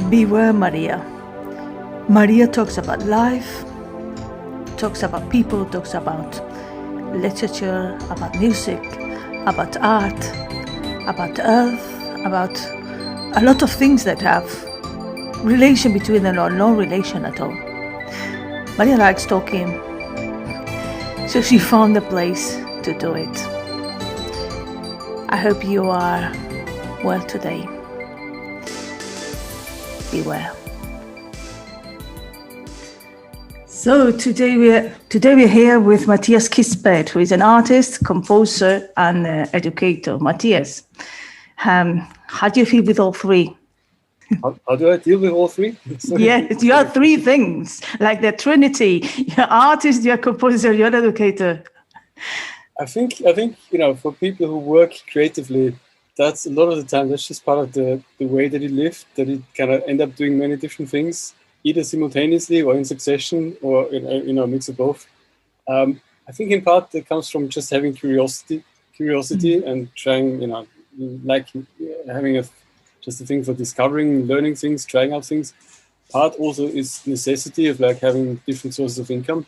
Beware Maria. Maria talks about life, talks about people, talks about literature, about music, about art, about earth, about a lot of things that have relation between them or no relation at all. Maria likes talking, so she found a place to do it. I hope you are well today. Beware. So today we're here with Matthias Kispert, who is an artist, composer, and educator. Matthias, how do you feel with all three? How do I deal with all three? Yes, you are three things, like the Trinity. You're artist, you're composer, you're an educator. I think for people who work creatively, that's a lot of the time. That's just part of the way that you live. That you kind of end up doing many different things, either simultaneously or in succession, or a mix of both. I think in part that comes from just having curiosity, and trying, like having just a thing for discovering, learning things, trying out things. Part also is necessity of like having different sources of income.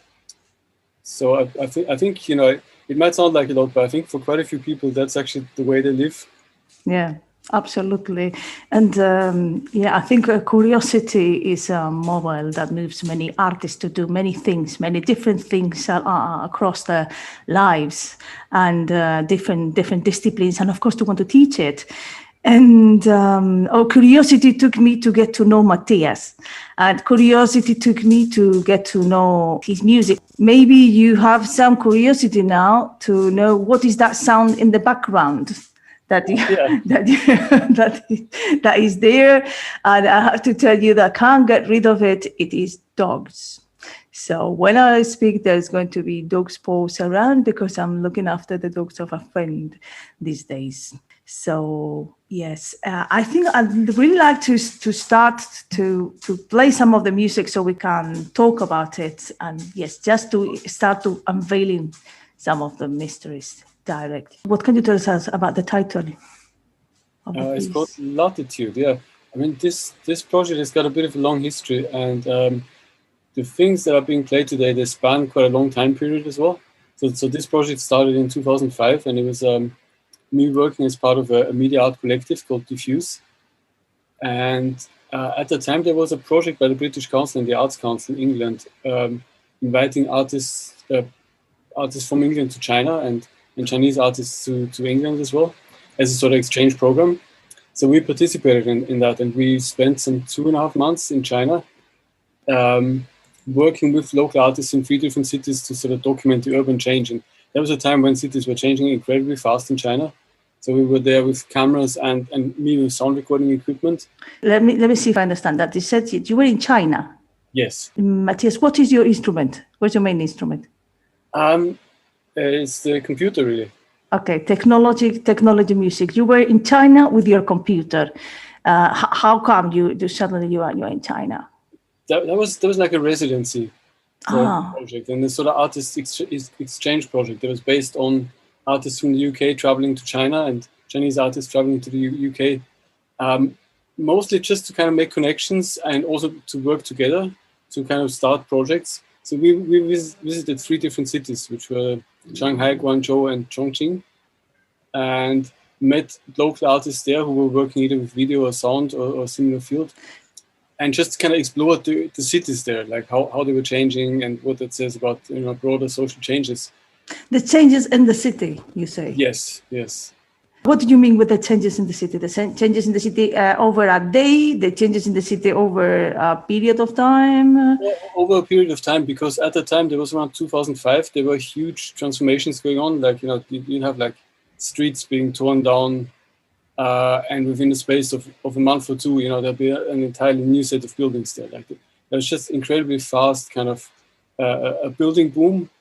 So I think it might sound like a lot, but I think for quite a few people that's actually the way they live. Yeah, absolutely. And I think curiosity is a mobile that moves many artists to do many things, many different things across their lives, and different disciplines, and of course to want to teach it. And curiosity took me to get to know Matthias, and curiosity took me to get to know his music. Maybe you have some curiosity now to know what is that sound in the background that is there, and I have to tell you that I can't get rid of it. It is dogs. So when I speak, there's going to be dogs paws around because I'm looking after the dogs of a friend these days. So yes, I think I'd really like to start to play some of the music so we can talk about it, and yes, just to start to unveiling some of the mysteries direct. What can you tell us about the title of the piece? It's called Latitude. Yeah, I mean this project has got a bit of a long history, and the things that are being played today, they span quite a long time period as well. So this project started in 2005, and it was me working as part of a media art collective called Diffuse. And at the time, there was a project by the British Council and the Arts Council in England, inviting artists from England to China and Chinese artists to England as well, as a sort of exchange program. So we participated in that, and we spent some 2.5 months in China, working with local artists in 3 different cities to sort of document the urban change. And there was a time when cities were changing incredibly fast in China. So we were there with cameras and me with sound recording equipment. Let me see if I understand that. You said you were in China. Yes. Matthias, what is your instrument? What's your main instrument? It's the computer, really. Okay, technology music. You were in China with your computer. How come suddenly you are in China? That was like a residency project, and the sort of artist exchange project that was based on artists from the UK traveling to China and Chinese artists traveling to the UK, mostly just to kind of make connections and also to work together to kind of start projects. So we visited 3 different cities, which were Shanghai, Guangzhou, and Chongqing, and met local artists there who were working either with video or sound or similar field, and just kind of explored the cities there, like how they were changing and what that says about broader social changes. The changes in the city, you say? Yes. What do you mean with the changes in the city? The changes in the city over a day, the changes in the city over a period of time? Yeah, over a period of time, because at the time, there was around 2005, there were huge transformations going on. Like, you'd have like streets being torn down, and within the space of a month or two, there'll be an entirely new set of buildings there. Like, there was just incredibly fast kind of a building boom,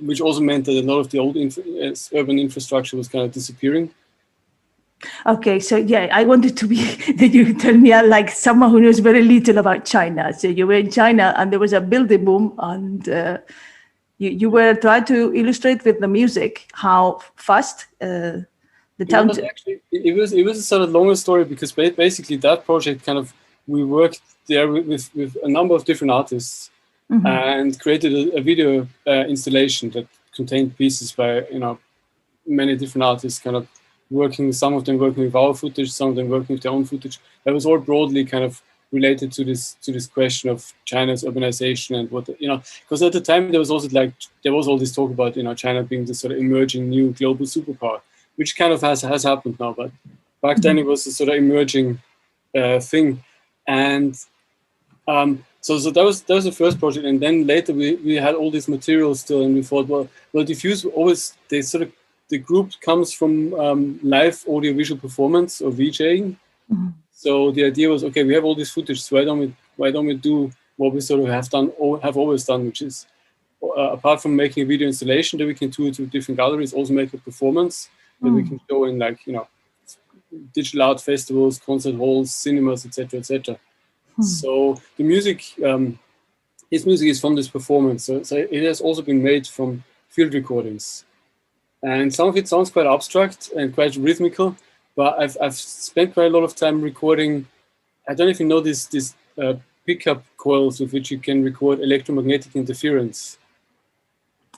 which also meant that a lot of the old urban infrastructure was kind of disappearing. Okay, so yeah, I wanted to be that you tell me like someone who knows very little about China. So you were in China and there was a building boom, and you were trying to illustrate with the music how fast the town. It was a sort of longer story, because basically that project kind of we worked there with a number of different artists and created a video installation that contained pieces by many different artists, kind of working. Some of them working with our footage, some of them working with their own footage. That was all broadly kind of related to this question of China's urbanization and what because at the time there was all this talk about China being this sort of emerging new global superpower, which kind of has happened now, but back then it was a sort of emerging thing. And so that was the first project, and then later we had all this material still, and we thought, well, Diffuse always the group comes from live audiovisual performance or VJing. So the idea was, okay, we have all this footage, so why don't we do what we sort of have always done, which is apart from making a video installation that we can do to different galleries, also make a performance that we can show in digital art festivals, concert halls, cinemas, etc., etc. So the music, his music is from this performance. So it has also been made from field recordings, and some of it sounds quite abstract and quite rhythmical. But I've spent quite a lot of time recording. I don't know if you know this pickup coils with which you can record electromagnetic interference.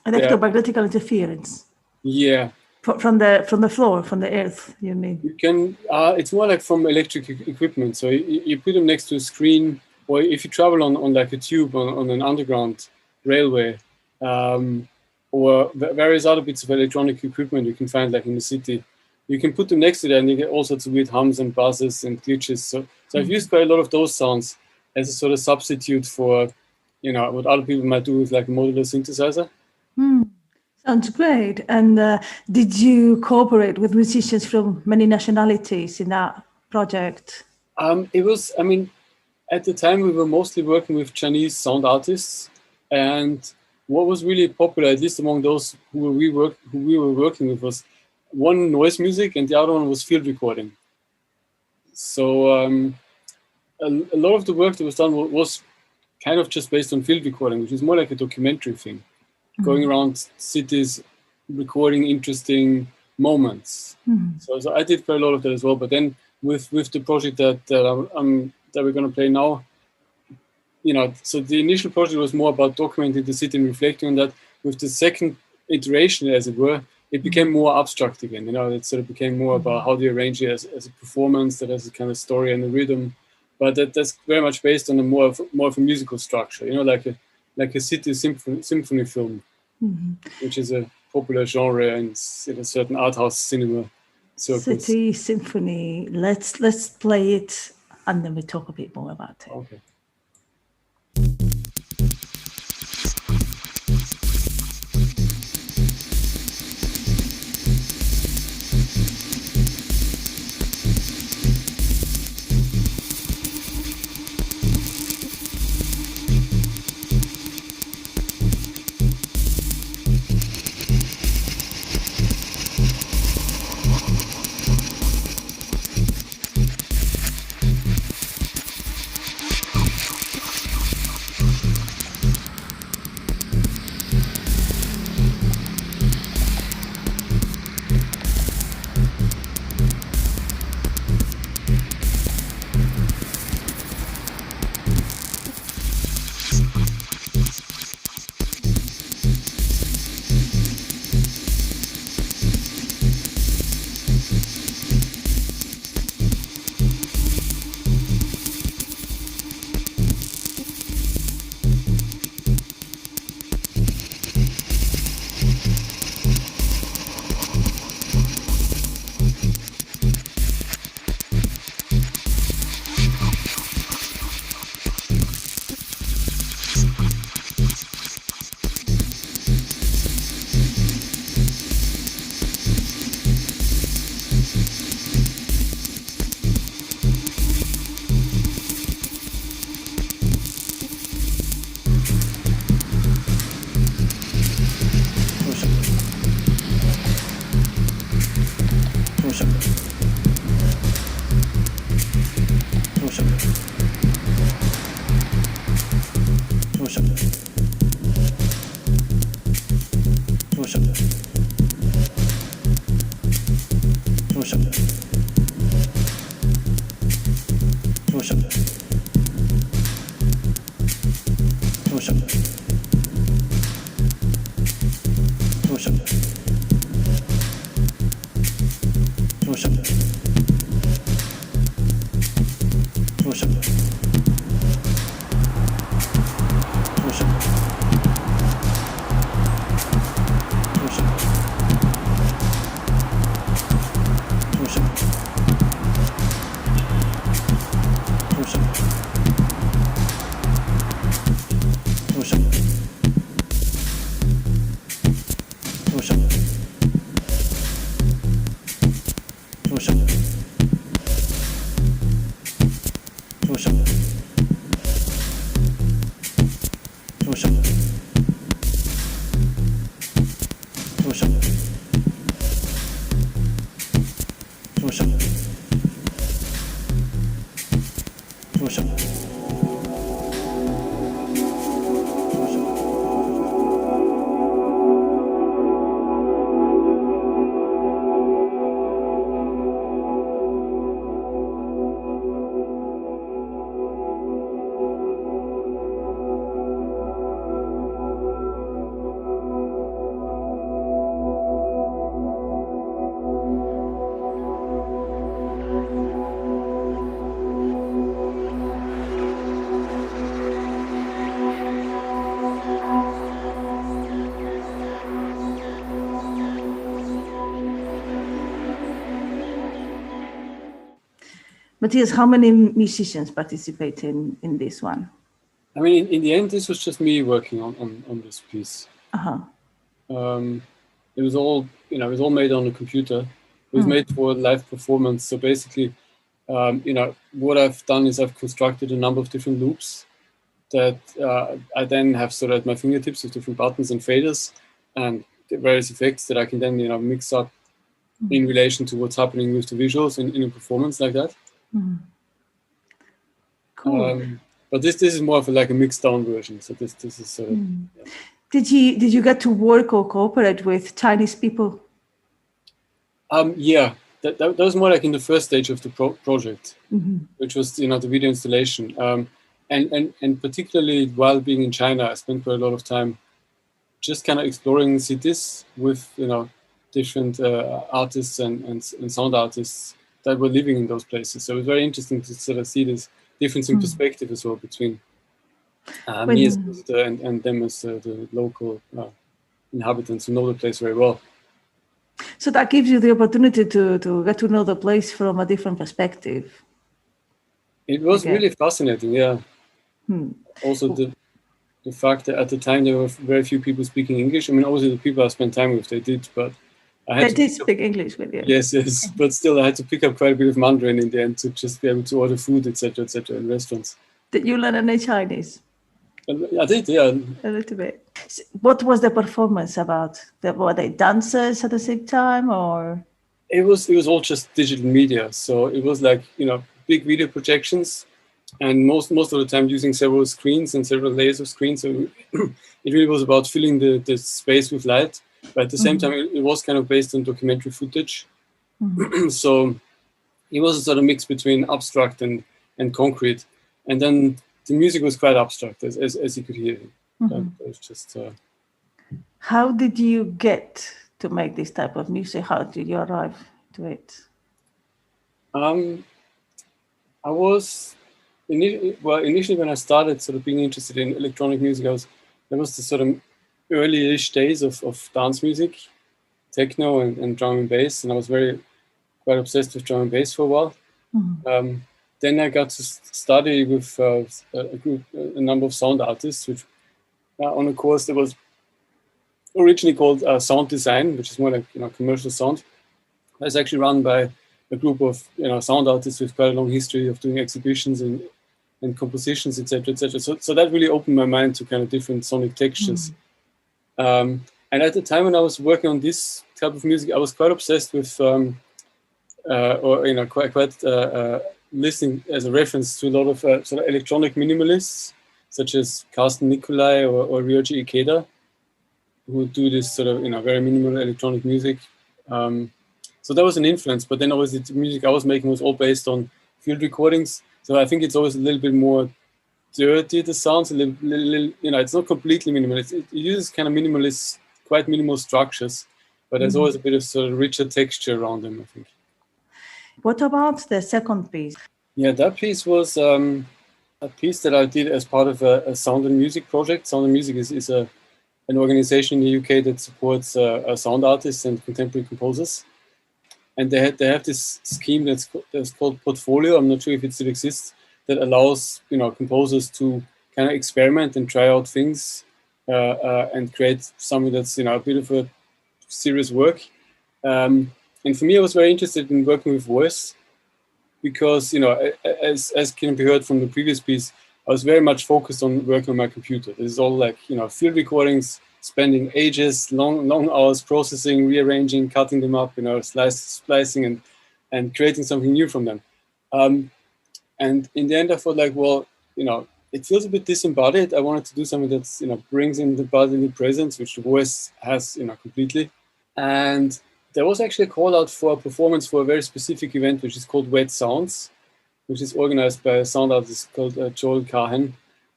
Electromagnetic interference. Yeah. From the floor, from the earth, you mean? You can. It's more like from electric equipment. So you put them next to a screen, or if you travel on like a tube on an underground railway, or various other bits of electronic equipment you can find like in the city. You can put them next to that, and you get all sorts of weird hums and buzzes and glitches. So I've used quite a lot of those sounds as a sort of substitute for, what other people might do with like a modular synthesizer. Sounds great. And did you cooperate with musicians from many nationalities in that project? It was, at the time we were mostly working with Chinese sound artists, and what was really popular, at least among those who we were working with, was one noise music and the other one was field recording. So a lot of the work that was done was kind of just based on field recording, which is more like a documentary thing, going around cities, recording interesting moments. So I did quite a lot of that as well. But then with the project that we're going to play now, so the initial project was more about documenting the city and reflecting on that. With the second iteration, as it were, it became more abstract again. It sort of became more about how do you arrange it as a performance that has a kind of story and a rhythm, but that's very much based on more of a musical structure. Like a city symphony film, which is a popular genre in a certain art house cinema circles. City symphony. Let's play it, and then we talk a bit more about it. Okay. Слушай. Matthias, how many musicians participate in this one? I mean, in the end, this was just me working on this piece. It was all, it was all made on a computer. It was made for live performance. So basically, what I've done is I've constructed a number of different loops that I then have sort of at my fingertips with different buttons and faders and various effects that I can then, mix up in relation to what's happening with the visuals in a performance like that. Cool. But this is more of like a mixed down version. So this is sort of. Yeah. Did you get to work or cooperate with Chinese people? Yeah, that was more like in the first stage of the project, which was the video installation. And particularly while being in China, I spent quite a lot of time just kind of exploring cities with different artists and sound artists that were living in those places. So it was very interesting to sort of see this difference in perspective as well between me as a visitor and them as the local inhabitants who know the place very well. So that gives you the opportunity to get to know the place from a different perspective. It was really fascinating, yeah. Also the fact that at the time there were very few people speaking English. I mean, obviously the people I spent time with, they did, but they did speak English with you. Yes, but still I had to pick up quite a bit of Mandarin in the end to just be able to order food, etc., in restaurants. Did you learn any Chinese? I did, yeah. A little bit. What was the performance about? Were they dancers at the same time, or? It was all just digital media. So it was like, big video projections, and most of the time using several screens and several layers of screens. So it really was about filling the space with light. But at the same time, it was kind of based on documentary footage. So it was a sort of mix between abstract and concrete. And then the music was quite abstract, as you could hear. It was just. How did you get to make this type of music? How did you arrive to it? I was initially when I started sort of being interested in electronic music, there was the sort of early-ish days of dance music, techno and drum and bass, and I was quite obsessed with drum and bass for a while. Then I got to study with a number of sound artists, which on a course that was originally called sound design, which is more like commercial sound. It's actually run by a group of sound artists with quite a long history of doing exhibitions and compositions, etc., etc. So that really opened my mind to kind of different sonic textures. And at the time when I was working on this type of music, I was quite obsessed with, quite listening as a reference to a lot of sort of electronic minimalists, such as Carsten Nicolai or Ryoji Ikeda, who do this sort of very minimal electronic music. So that was an influence, but then obviously the music I was making was all based on field recordings. So I think it's always a little bit more dirty, the sounds, a little it's not completely minimal. It uses kind of minimalist, quite minimal structures, but there's always a bit of sort of richer texture around them, I think. What about the second piece? Yeah, that piece was a piece that I did as part of a sound and music project. Sound and Music is an organization in the UK that supports sound artists and contemporary composers. And they have this scheme that's called Portfolio. I'm not sure if it still exists, that allows composers to kind of experiment and try out things and create something that's a bit of a serious work. And for me, I was very interested in working with voice because, you know, as can be heard from the previous piece, I was very much focused on working on my computer. This is all like, you know, field recordings, spending ages, long hours processing, rearranging, cutting them up, you know, splicing and creating something new from them. And in the end, I thought like, well, you know, it feels a bit disembodied. I wanted to do something that's, you know, brings in the bodily presence, which the voice has, you know, completely. And there was actually a call out for a performance for a very specific event, which is called Wet Sounds, which is organized by a sound artist called Joel Cahen.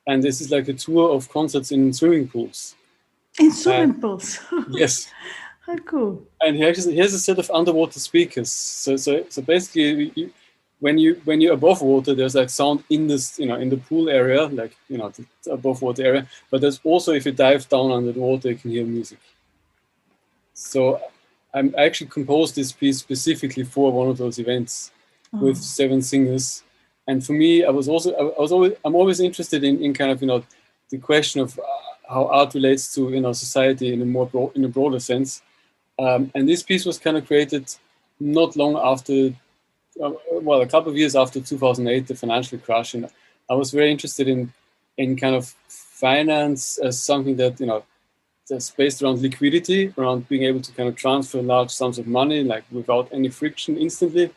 And this is like a tour of concerts in swimming pools. In swimming pools? Yes. How cool. And he has a set of underwater speakers. So basically, when you're above water, there's like sound in this, you know, in the pool area, like, you know, the above water area. But there's also, if you dive down under the water, you can hear music. So I actually composed this piece specifically for one of those events with 7 singers. And for me, I'm always interested in kind of, you know, the question of how art relates to, you know, society in a broader sense. And this piece was kind of created not long after, well, a couple of years after 2008, the financial crash. And I was very interested in kind of finance as something that, you know, that's based around liquidity, around being able to kind of transfer large sums of money, like without any friction instantly.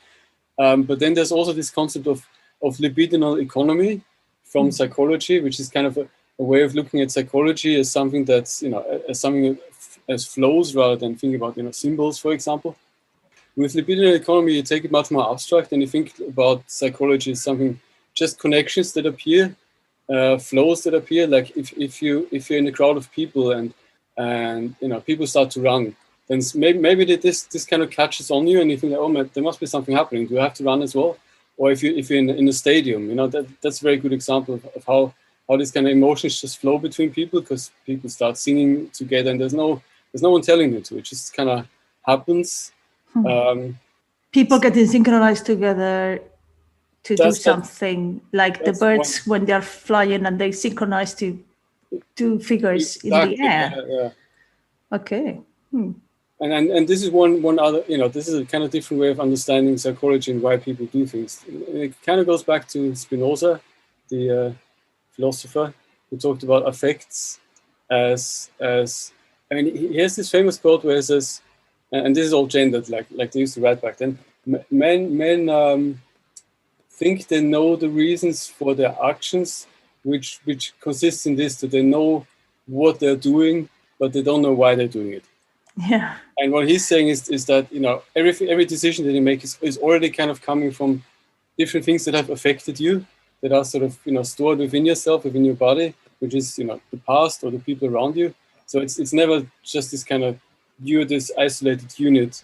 But then there's also this concept of libidinal economy from psychology, which is kind of a way of looking at psychology as something that's, you know, as flows rather than thinking about, you know, symbols, for example. With libidinal economy, you take it much more abstract and you think about psychology as something, just connections that appear, flows that appear. Like if you're in a crowd of people and you know, people start to run, then maybe this kind of catches on you and you think, oh, there must be something happening. Do I have to run as well? Or if you're in a stadium, you know, that's a very good example of how this kind of emotions just flow between people, because people start singing together and there's no one telling you to. It just kind of happens. People getting synchronized together to do something, like the birds when they're flying and they synchronize to two figures in the air. Yeah. Okay. And this is one other, you know, this is a kind of different way of understanding psychology and why people do things. It kind of goes back to Spinoza, the philosopher, who talked about affects as I mean, he has this famous quote where he says, and this is all gendered, like they used to write back then, men think they know the reasons for their actions, which consists in this, that they know what they're doing, but they don't know why they're doing it. Yeah. And what he's saying is that, you know, every decision that you make is already kind of coming from different things that have affected you, that are sort of, you know, stored within yourself, within your body, which is, you know, the past or the people around you. So it's never just this kind of, you're this isolated unit,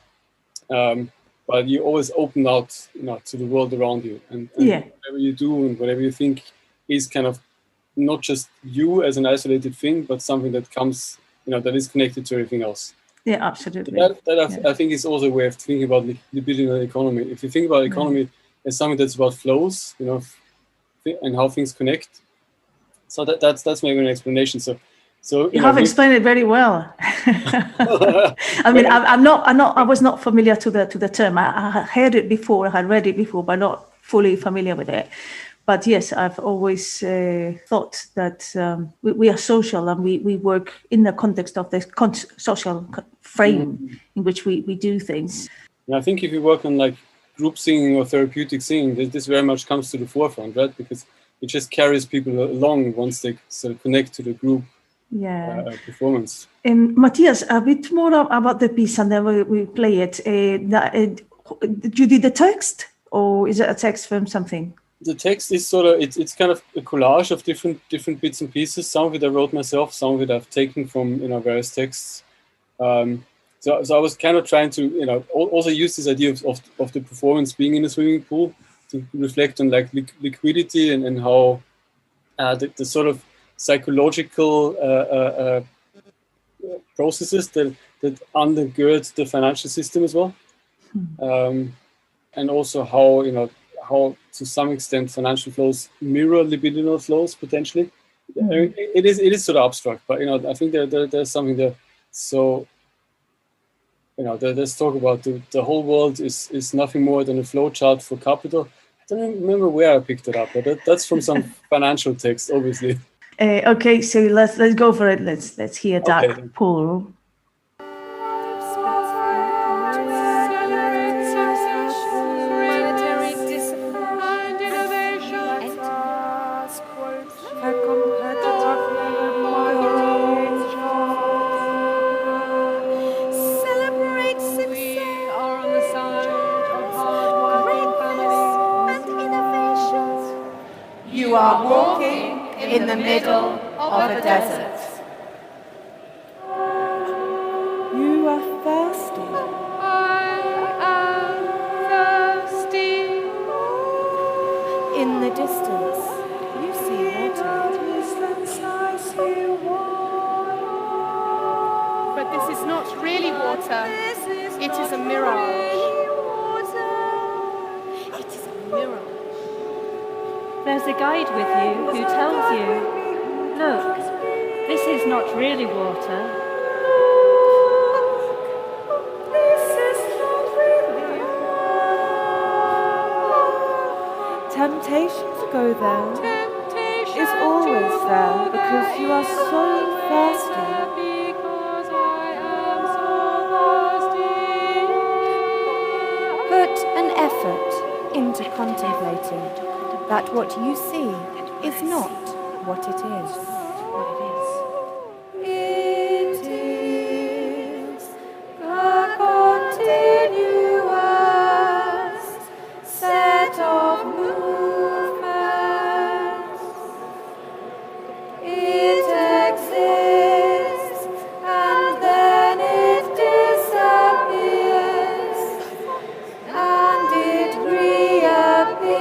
but you always open out, you know, to the world around you. And whatever you do and whatever you think is kind of not just you as an isolated thing, but something that comes, you know, that is connected to everything else. Yeah, absolutely. I think is also a way of thinking about libidinal economy. If you think about economy as something that's about flows, you know, and how things connect. So that's maybe an explanation. So you have explained it very well. I mean, I was not familiar to the term. I heard it before, I had read it before, but not fully familiar with it. But yes, I've always thought that we are social and we work in the context of this social frame in which we do things. And I think if you work on like group singing or therapeutic singing, this very much comes to the forefront, right? Because it just carries people along once they sort of connect to the group performance. Matthias, a bit more about the piece and then we play it. You did the text, or is it a text from something? The text is sort of, it's kind of a collage of different bits and pieces. Some of it I wrote myself, some of it I've taken from, you know, various texts. So I was kind of trying to, you know, also use this idea of the performance being in a swimming pool to reflect on like liquidity and how the sort of psychological processes that undergird the financial system as well. And also how, you know, how to some extent financial flows mirror libidinal flows potentially. I mean, it is sort of abstract, but, you know, I think there's something there. So, you know, there's talk about the whole world is nothing more than a flow chart for capital. don't remember where I picked it up, but that's from some financial text, obviously. Okay, so let's go for it. Let's hear Dark Pool. You are walking in the middle of a desert. You are thirsty. I am thirsty. In the distance, you see water. But this is not really water. It is a mirage. It is a mirage. There's a guide with you who tells you, look, this is not really water. Temptation to go there is always there because you are so thirsty. Put an effort into contemplating that what you see is not what it is. It is a continuous set of movements. It exists and then it disappears and it reappears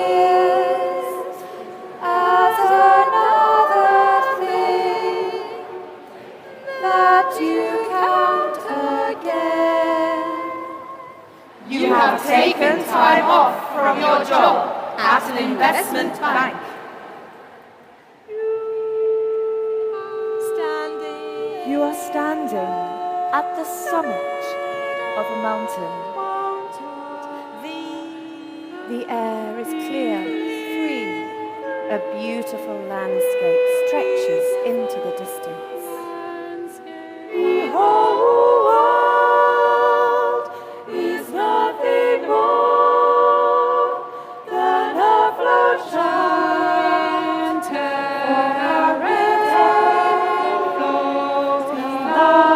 as another thing that you count again. You have taken time off from your job at an investment bank. You are standing at the summit of a mountain. The air is clear, free. A beautiful landscape stretches into the distance. The whole world is nothing more than a flotation floating like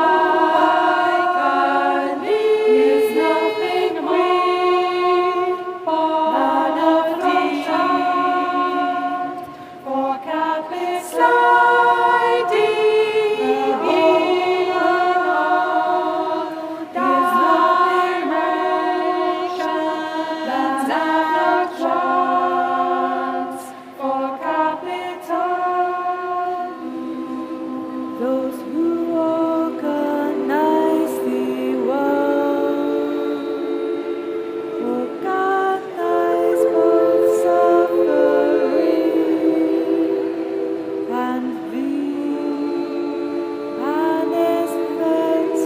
a leaf. Is nothing more than a flotation for Catholic sliding on. Is nothing than for Catholic those who organize the world, organize both suffering and an aesthetic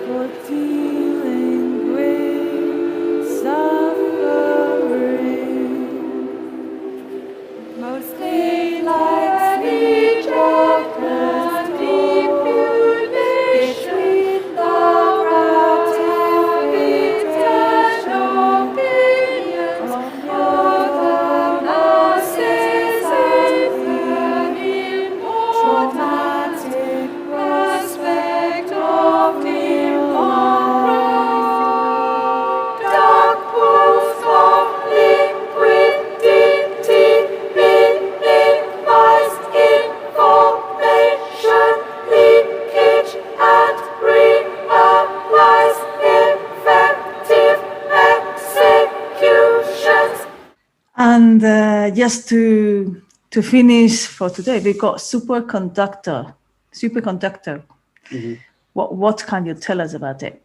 for dealing with suffering. Mostly like mediocre between the gratification opinions of the masses and the traumatic prospect of democracy. Dark pools of liquidity minimized information leakage and realized effective executions. And just to finish for today, we got superconductor. What can you tell us about it?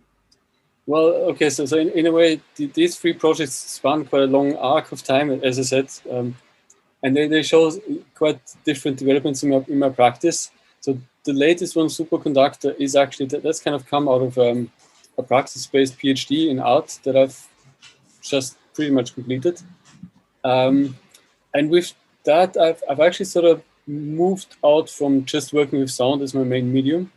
Well, okay, so in a way, these three projects span quite a long arc of time, as I said, and they show quite different developments in my practice. So the latest one, superconductor, is actually that's kind of come out of a practice-based PhD in art that I've just pretty much completed. And with that, I've actually sort of moved out from just working with sound as my main medium,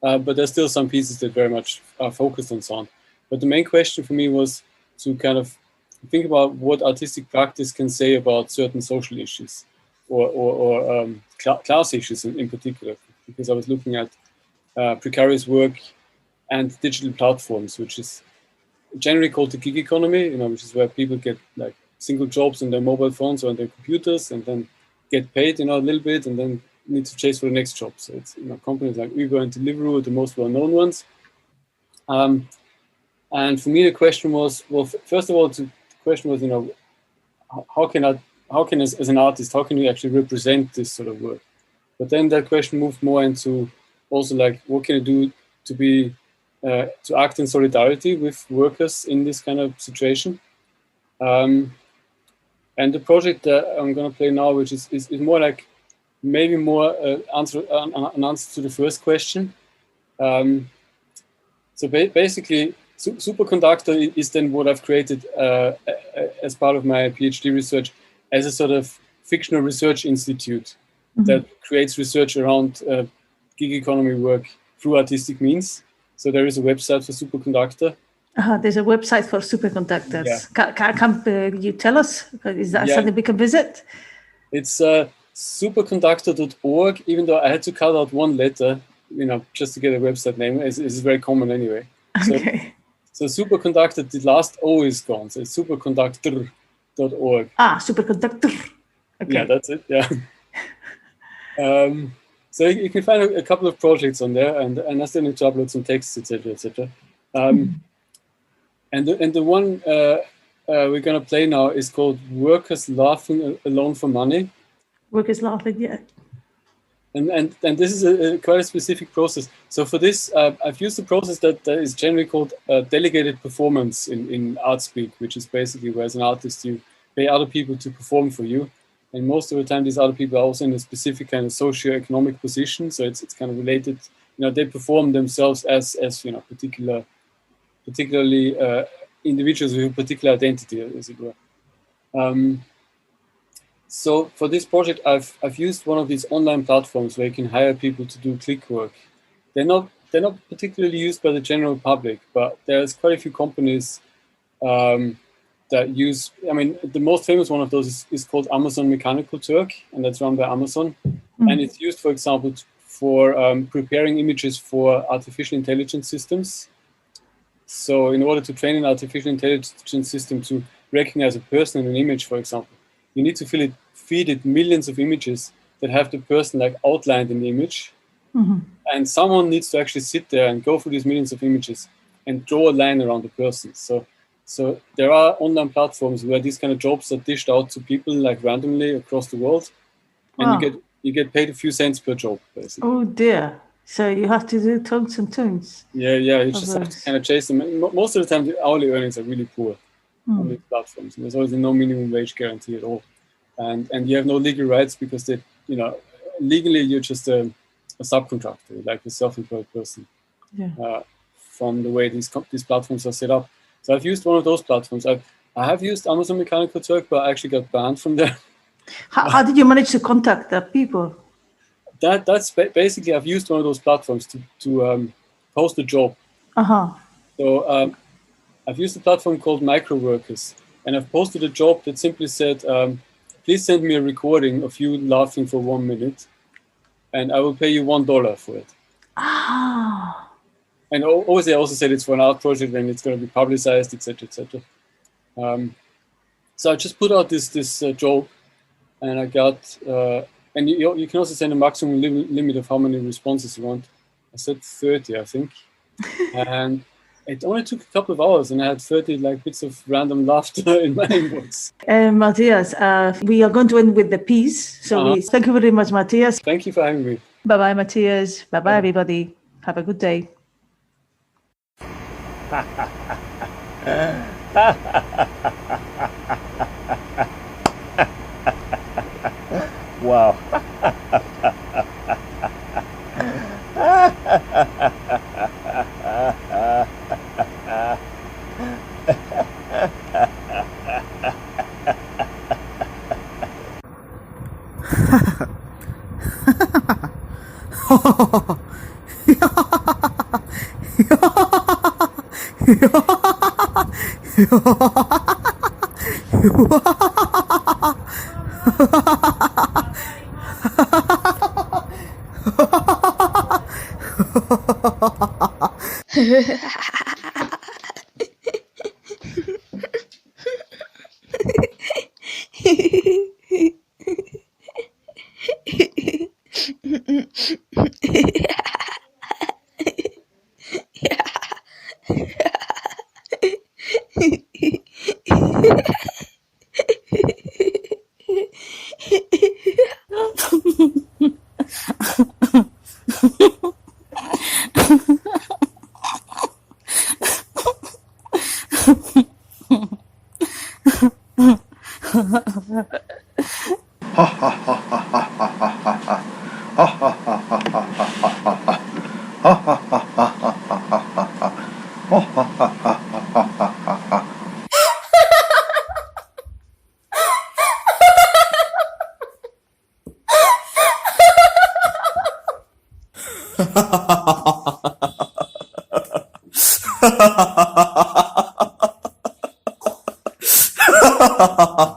but there's still some pieces that very much are focused on sound. But the main question for me was to kind of think about what artistic practice can say about certain social issues or class issues in particular, because I was looking at precarious work and digital platforms, which is generally called the gig economy, which is where people get like single jobs on their mobile phones or on their computers and then get paid, a little bit and then need to chase for the next job. So it's, companies like Uber and Deliveroo are the most well-known ones. And for me, the question was, well, first of all, the question was, how can as an artist, how can you actually represent this sort of work? But then that question moved more into also like, what can I do to be, to act in solidarity with workers in this kind of situation? And the project that I'm going to play now, which is more like maybe more an answer to the first question. So basically, Superconductor is then what I've created as part of my PhD research as a sort of fictional research institute that creates research around gig economy work through artistic means. So there is a website for Superconductor. There's a website for superconductors. Yeah. Can you tell us? Is that something we can visit? It's superconductor.org, even though I had to cut out one letter, just to get a website name. It's very common anyway. Okay. So Superconductor, the last O is gone. So it's superconductor.org. Superconductor. Okay. Yeah, that's it. Yeah. So you can find a couple of projects on there, and I still need to upload some texts, etc., etc. And the one we're going to play now is called Workers Laughing Alone for Money. Workers Laughing, yeah. And this is quite a specific process. So for this, I've used a process that is generally called delegated performance in art speak, which is basically where as an artist you pay other people to perform for you. And most of the time, these other people are also in a specific kind of socio-economic position. So it's kind of related, they perform themselves as particularly individuals with a particular identity, as it were. So for this project, I've used one of these online platforms where you can hire people to do click work. They're not particularly used by the general public, but there's quite a few companies that use. I mean, the most famous one of those is called Amazon Mechanical Turk, and that's run by Amazon. And it's used, for example, for preparing images for artificial intelligence systems. So in order to train an artificial intelligence system to recognize a person in an image, for example, you need to feed it millions of images that have the person like outlined in the image. And someone needs to actually sit there and go through these millions of images and draw a line around the person. So there are online platforms where these kind of jobs are dished out to people like randomly across the world. And you get paid a few cents per job, basically. Oh dear. So you have to do tons and tons. Yeah, you just have to kind of chase them. Most of the time, the hourly earnings are really poor on these platforms. And there's always no minimum wage guarantee at all. And you have no legal rights because legally you're just a subcontractor, like a self-employed person. From the way these platforms are set up. So I've used one of those platforms. I have used Amazon Mechanical Turk, but I actually got banned from there. How did you manage to contact the people? That's basically, I've used one of those platforms to post a job. So I've used a platform called Microworkers, and I've posted a job that simply said, please send me a recording of you laughing for 1 minute, and I will pay you $1 for it. And obviously I also said it's for an art project and it's going to be publicized, etc., etc. So I just put out this job, and I got, and you can also send a maximum limit of how many responses you want. I said 30, I think. And it only took a couple of hours, and I had 30 bits of random laughter in my inbox. Matthias, we are going to end with the piece. So thank you very much, Matthias. Thank you for having me. Bye-bye, Matthias. Bye-bye, everybody. Have a good day. Wow. Ha ha ha ha ha!